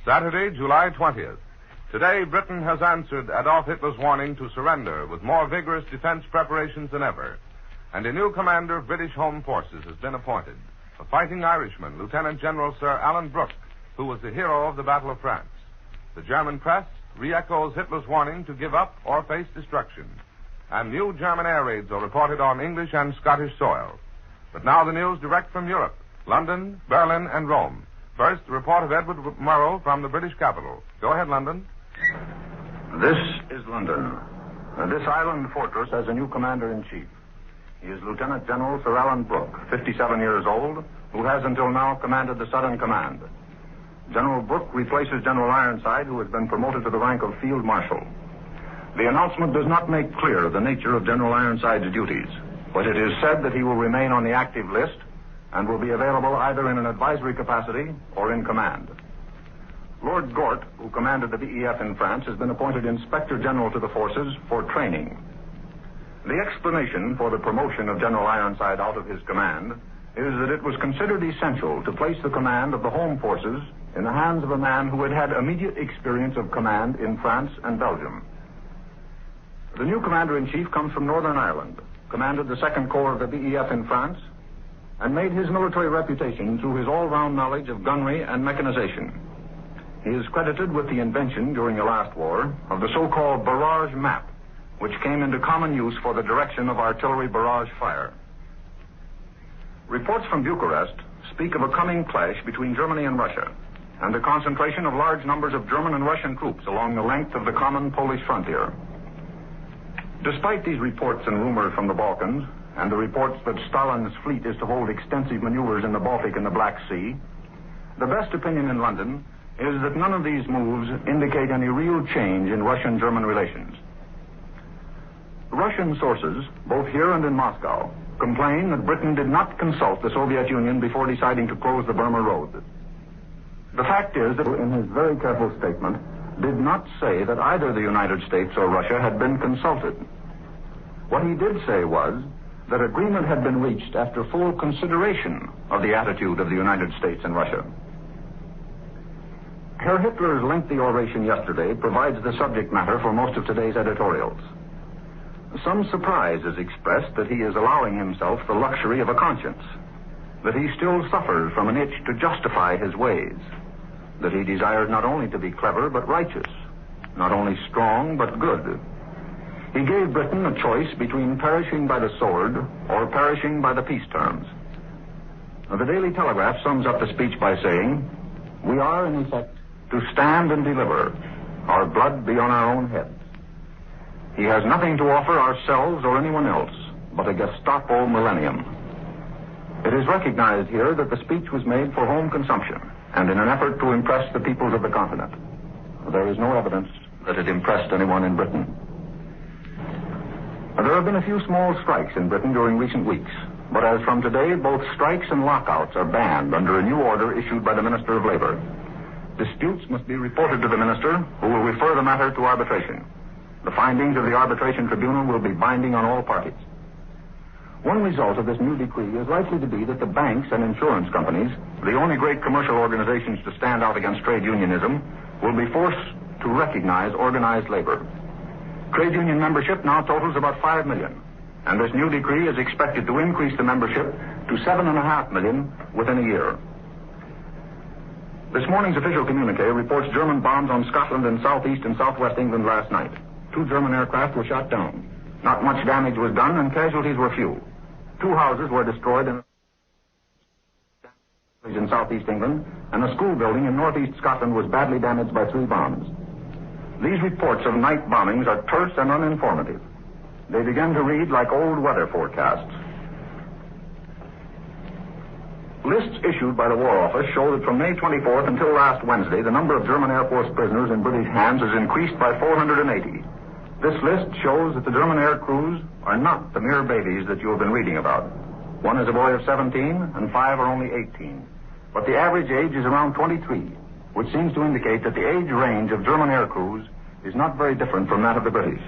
Saturday, July 20th. Today, Britain has answered Adolf Hitler's warning to surrender with more vigorous defense preparations than ever. And a new commander of British Home Forces has been appointed, a fighting Irishman, Lieutenant General Sir Alan Brooke, who was the hero of the Battle of France. The German press re-echoes Hitler's warning to give up or face destruction. And new German air raids are reported on English and Scottish soil. But now the news direct from Europe, London, Berlin, and Rome. First, the report of Edward Murrow from the British capital. Go ahead, London. This is London. This island fortress has a new commander-in-chief. He is Lieutenant General Sir Alan Brooke, 57 years old, who has until now commanded the Southern Command. General Brooke replaces General Ironside, who has been promoted to the rank of Field Marshal. The announcement does not make clear the nature of General Ironside's duties, but it is said that he will remain on the active list and will be available either in an advisory capacity or in command. Lord Gort, who commanded the BEF in France, has been appointed Inspector General to the forces for training. The explanation for the promotion of General Ironside out of his command is that it was considered essential to place the command of the home forces in the hands of a man who had had immediate experience of command in France and Belgium. The new commander-in-chief comes from Northern Ireland, commanded the 2nd Corps of the BEF in France, and made his military reputation through his all-round knowledge of gunnery and mechanization. He is credited with the invention during the last war of the so-called barrage map, which came into common use for the direction of artillery barrage fire. Reports from Bucharest speak of a coming clash between Germany and Russia, and the concentration of large numbers of German and Russian troops along the length of the common Polish frontier. Despite these reports and rumors from the Balkans, and the reports that Stalin's fleet is to hold extensive maneuvers in the Baltic and the Black Sea, the best opinion in London is that none of these moves indicate any real change in Russian-German relations. Russian sources, both here and in Moscow, complain that Britain did not consult the Soviet Union before deciding to close the Burma Road. The fact is that in his very careful statement did not say that either the United States or Russia had been consulted. What he did say was that agreement had been reached after full consideration of the attitude of the United States and Russia. Herr Hitler's lengthy oration yesterday provides the subject matter for most of today's editorials. Some surprise is expressed that he is allowing himself the luxury of a conscience, that he still suffers from an itch to justify his ways, that he desires not only to be clever but righteous, not only strong but good. He gave Britain a choice between perishing by the sword or perishing by the peace terms. The Daily Telegraph sums up the speech by saying, "We are, in effect, to stand and deliver, our blood be on our own heads. He has nothing to offer ourselves or anyone else but a Gestapo millennium." It is recognized here that the speech was made for home consumption and in an effort to impress the peoples of the continent. There is no evidence that it impressed anyone in Britain. There have been a few small strikes in Britain during recent weeks, but as from today, both strikes and lockouts are banned under a new order issued by the Minister of Labor. Disputes must be reported to the minister, who will refer the matter to arbitration. The findings of the arbitration tribunal will be binding on all parties. One result of this new decree is likely to be that the banks and insurance companies, the only great commercial organizations to stand out against trade unionism, will be forced to recognize organized labor. Trade union membership now totals about 5 million, and this new decree is expected to increase the membership to 7.5 million within a year. This morning's official communique reports German bombs on Scotland and southeast and southwest England last night. 2 German aircraft were shot down. Not much damage was done, and casualties were few. 2 houses were destroyed in southeast England, and a school building in northeast Scotland was badly damaged by 3 bombs. These reports of night bombings are terse and uninformative. They begin to read like old weather forecasts. Lists issued by the War Office show that from May 24th until last Wednesday, the number of German Air Force prisoners in British hands has increased by 480. This list shows that the German air crews are not the mere babies that you have been reading about. One is a boy of 17, and 5 are only 18. But the average age is around 23, which seems to indicate that the age range of German air crews is not very different from that of the British.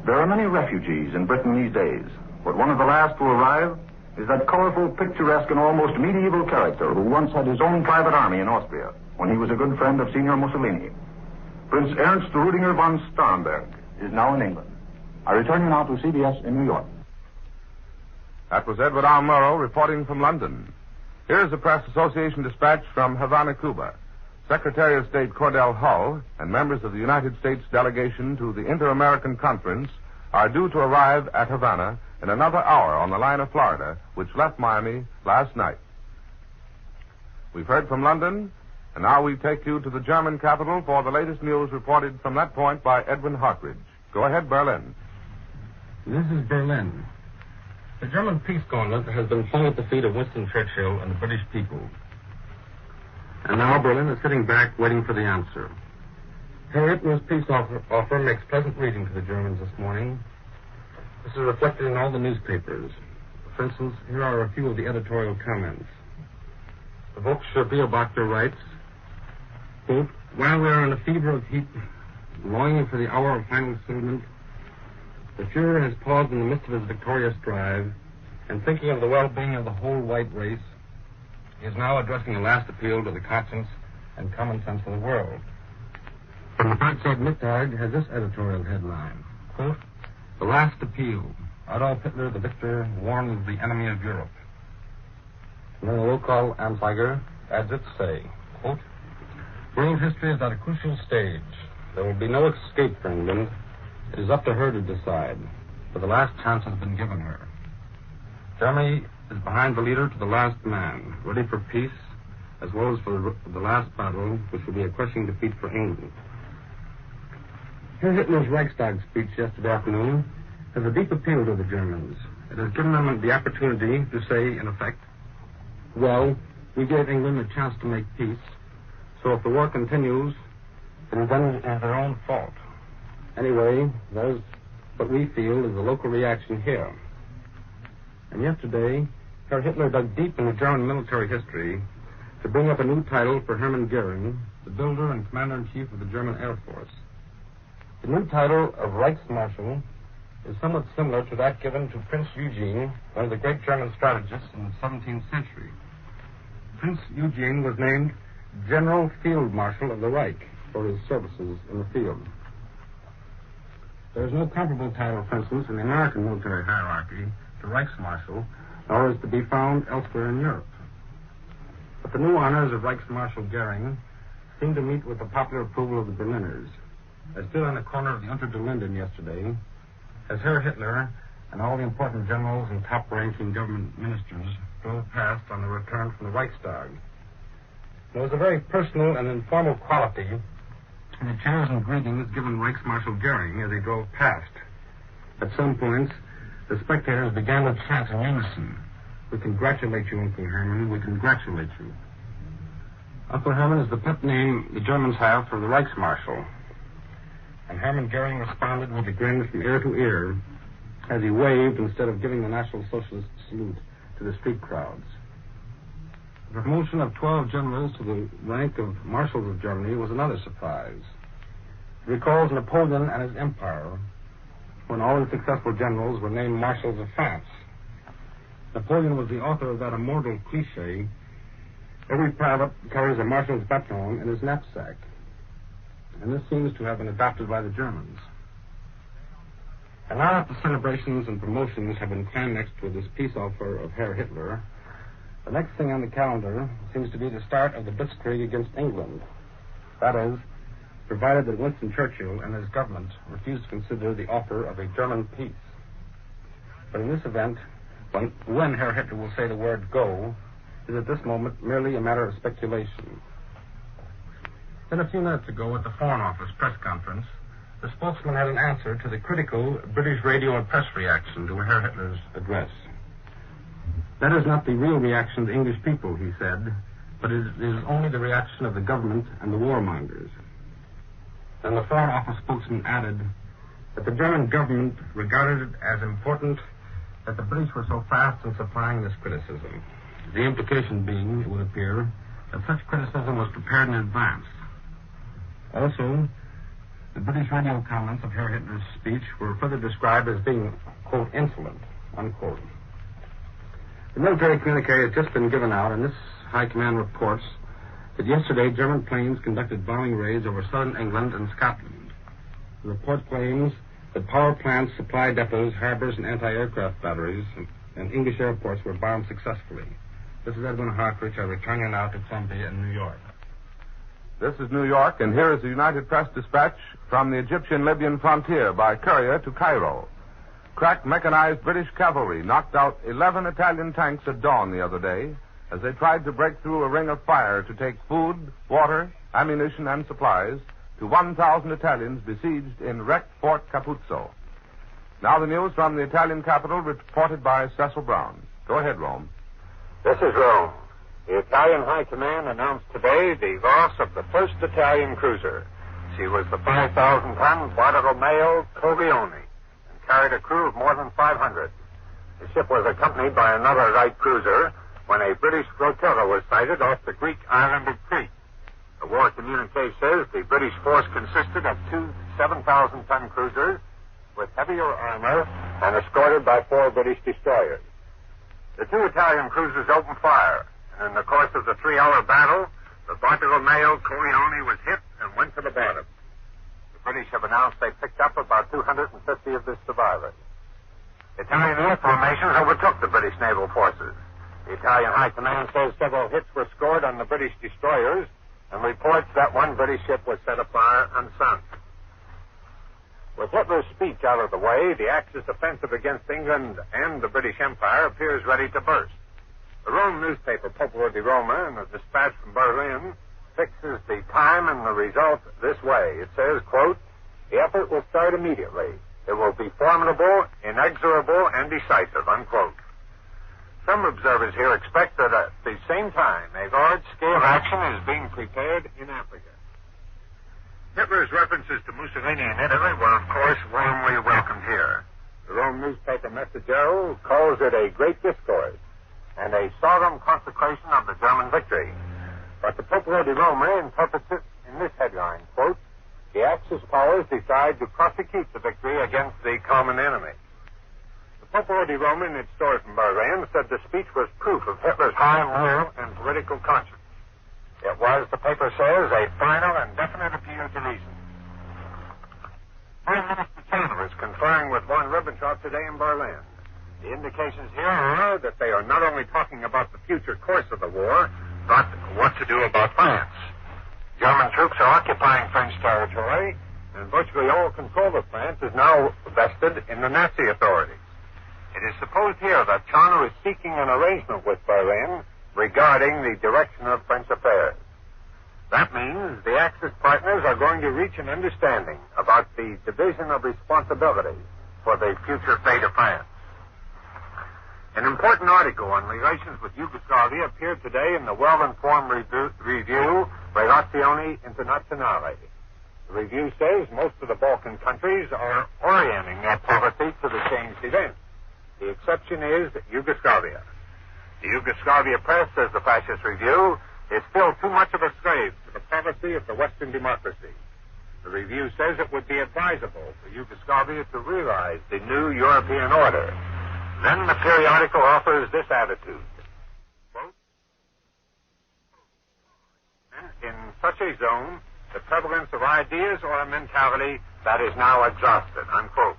There are many refugees in Britain these days, but one of the last to arrive is that colorful, picturesque, and almost medieval character who once had his own private army in Austria when he was a good friend of Signor Mussolini. Prince Ernst Rudiger von Starnberg is now in England. I return you now to CBS in New York. That was Edward R. Murrow reporting from London. Here's a Press Association dispatch from Havana, Cuba. Secretary of State Cordell Hull and members of the United States delegation to the Inter-American Conference are due to arrive at Havana in another hour on the line of Florida, which left Miami last night. We've heard from London, and now we take you to the German capital for the latest news reported from that point by Edwin Hartridge. Go ahead, Berlin. This is Berlin. The German peace gauntlet has been flung at the feet of Winston Churchill and the British people. And now Berlin is sitting back waiting for the answer. Herr Hitler's peace offer makes pleasant reading to the Germans this morning. This is reflected in all the newspapers. For instance, here are a few of the editorial comments. The Volkscher Beobachter writes, quote, while we are in a fever of heat, longing for the hour of final settlement, the Fuhrer has paused in the midst of his victorious drive, and thinking of the well-being of the whole white race, he is now addressing a last appeal to the conscience and common sense of the world. The Frankfurt Mittag has this editorial headline, quote, the last appeal. Adolf Hitler, the victor, warns the enemy of Europe. And then the local Anzeiger adds its say, quote, world history is at a crucial stage. There will be no escape for England. It is up to her to decide, for the last chance has been given her. Germany is behind the leader to the last man, ready for peace, as well as for the last battle, which will be a crushing defeat for England. Herr Hitler's Reichstag speech yesterday afternoon has a deep appeal to the Germans. It has given them the opportunity to say, in effect, well, we gave England a chance to make peace, so if the war continues, then it is their own fault. Anyway, that is what we feel is the local reaction here. And yesterday, Herr Hitler dug deep into German military history to bring up a new title for Hermann Goering, the builder and commander-in-chief of the German Air Force. The new title of Reichsmarschall is somewhat similar to that given to Prince Eugene, one of the great German strategists in the 17th century. Prince Eugene was named General Field Marshal of the Reich for his services in the field. There is no comparable title, for instance, in the American military hierarchy to Reichsmarschall, nor is to be found elsewhere in Europe. But the new honors of Reichsmarschall Goering seem to meet with the popular approval of the Berliners. I stood on the corner of the Unter den Linden yesterday as Herr Hitler and all the important generals and top-ranking government ministers drove past on the return from the Reichstag. There was a very personal and informal quality in the cheers and greetings given Reichsmarschall Goering as he drove past. At some points, the spectators began to chant in unison, we congratulate you, Uncle Hermann, we congratulate you. Uncle Hermann is the pet name the Germans have for the Reichsmarschall. And Hermann Goering responded with a grin from ear to ear as he waved instead of giving the National Socialist salute to the street crowds. The promotion of 12 generals to the rank of marshals of Germany was another surprise. It recalls Napoleon and his empire, when all the successful generals were named marshals of France. Napoleon was the author of that immortal cliché, every private carries a marshal's baton in his knapsack. And this seems to have been adopted by the Germans. And now that the celebrations and promotions have been climaxed with this peace offer of Herr Hitler, the next thing on the calendar seems to be the start of the blitzkrieg against England. That is, provided that Winston Churchill and his government refuse to consider the offer of a German peace. But in this event, when Herr Hitler will say the word go, is at this moment merely a matter of speculation. Then a few minutes ago at the Foreign Office press conference, the spokesman had an answer to the critical British radio and press reaction to Herr Hitler's address. That is not the real reaction of the English people, he said, but it is only the reaction of the government and the warmongers. Then the Foreign Office spokesman added that the German government regarded it as important that the British were so fast in supplying this criticism. The implication being, it would appear, that such criticism was prepared in advance. Also, the British radio comments of Herr Hitler's speech were further described as being, quote, insolent, unquote. The military communique has just been given out, and this high command reports that yesterday German planes conducted bombing raids over southern England and Scotland. The report claims that power plants, supply depots, harbors, and anti-aircraft batteries and English airports were bombed successfully. This is Edwin Hartridge. I return you now to Columbia in New York. This is New York, and here is a United Press dispatch from the Egyptian-Libyan frontier by courier to Cairo. Crack mechanized British cavalry knocked out 11 Italian tanks at dawn the other day as they tried to break through a ring of fire to take food, water, ammunition, and supplies to 1,000 Italians besieged in wrecked Fort Capuzzo. Now the news from the Italian capital reported by Cecil Brown. Go ahead, Rome. This is Rome. The Italian High Command announced today the loss of the first Italian cruiser. She was the 5,000-ton Bartolomeo Colleone and carried a crew of more than 500. The ship was accompanied by another light cruiser when a British flotilla was sighted off the Greek island of Crete. The war communique says the British force consisted of two 7,000-ton cruisers with heavier armor and escorted by 4 British destroyers. The 2 Italian cruisers opened fire, and in the course of the 3-hour battle, the Bartolomeo Colleone was hit and went to the bottom. The British have announced they picked up about 250 of the survivors. Italian air formations overtook the British naval forces. The Italian High Command says several hits were scored on the British destroyers and reports that one British ship was set afire and sunk. With Hitler's speech out of the way, the Axis offensive against England and the British Empire appears ready to burst. The Rome newspaper, Popolo di Roma, in a dispatch from Berlin, fixes the time and the result this way. It says, quote, "The effort will start immediately. It will be formidable, inexorable, and decisive," unquote. Some observers here expect that at the same time, a large-scale action is being prepared in Africa. Hitler's references to Mussolini in Italy were, of course, warmly welcomed here. The Rome newspaper Messaggero calls it a great discourse and a solemn consecration of the German victory. But the Popolo di Roma interprets it in this headline, quote, "The Axis powers decide to prosecute the victory against the common enemy." The Popolo di Roma, in its story from Berlin, said the speech was proof of Hitler's high moral and political conscience. It was, the paper says, a final and definite appeal to reason. Prime Minister Turner is conferring with von Ribbentrop today in Berlin. The indications here are that they are not only talking about the future course of the war, but what to do about France. German troops are occupying French territory, and virtually all control of France is now vested in the Nazi authorities. It is supposed here that Turner is seeking an arrangement with Berlin regarding the direction of French affairs. That means the Axis partners are going to reach an understanding about the division of responsibility for the future fate of France. An important article on relations with Yugoslavia appeared today in the well-informed review Relazioni Internazionali. The review says most of the Balkan countries are orienting their policy to the changed events. The exception is Yugoslavia. The Yugoslavia press, says the fascist review, is still too much of a slave to the policy of the Western democracy. The review says it would be advisable for Yugoslavia to realize the new European order. Then the periodical offers this attitude. Quote, "In such a zone, the prevalence of ideas or a mentality that is now exhausted," unquote.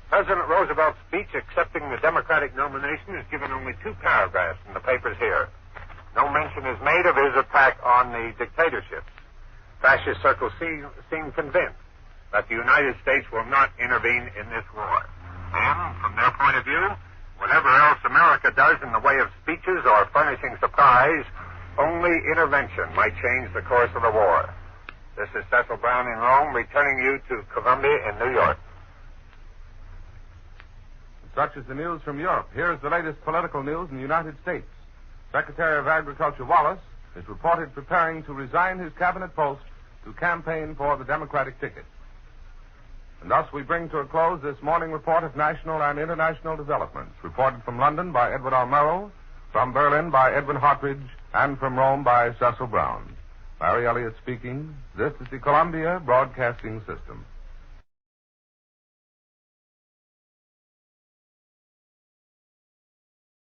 President Roosevelt's speech accepting the Democratic nomination is given only 2 paragraphs in the papers here. No mention is made of his attack on the dictatorships. Fascist circles seem convinced that the United States will not intervene in this war. And, from their point of view, whatever else America does in the way of speeches or furnishing supplies, only intervention might change the course of the war. This is Cecil Brown in Rome, returning you to Columbia in New York. Such is the news from Europe. Here's the latest political news in the United States. Secretary of Agriculture Wallace is reported preparing to resign his cabinet post to campaign for the Democratic ticket. And thus we bring to a close this morning report of national and international developments, reported from London by Edward R. Murrow, from Berlin by Edwin Hartridge, and from Rome by Cecil Brown. Larry Elliott speaking. This is the Columbia Broadcasting System.